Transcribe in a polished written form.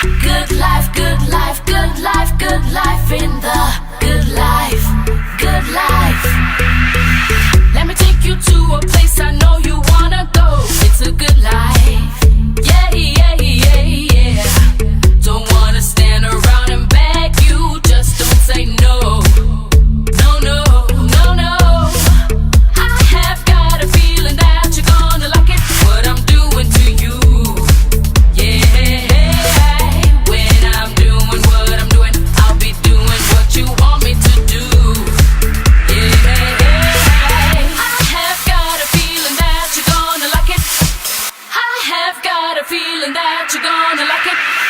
Good life, good life, good life, good life in the good life, good life. Let me take you to a place I know you wanna go. It's a good life. Yeah, yeah, yeah, yeah. Don't wanna stand around and beg you, just don't say no. No, no, no, no. I have got a feeling that you're gonna like it, what I'm doing to you. Yeah, when I'm doing what I'm doing, I'll be doing what you want me to do. Yeah, I have got a feeling that you're gonna like it. I have got a feeling that you're gonna like it.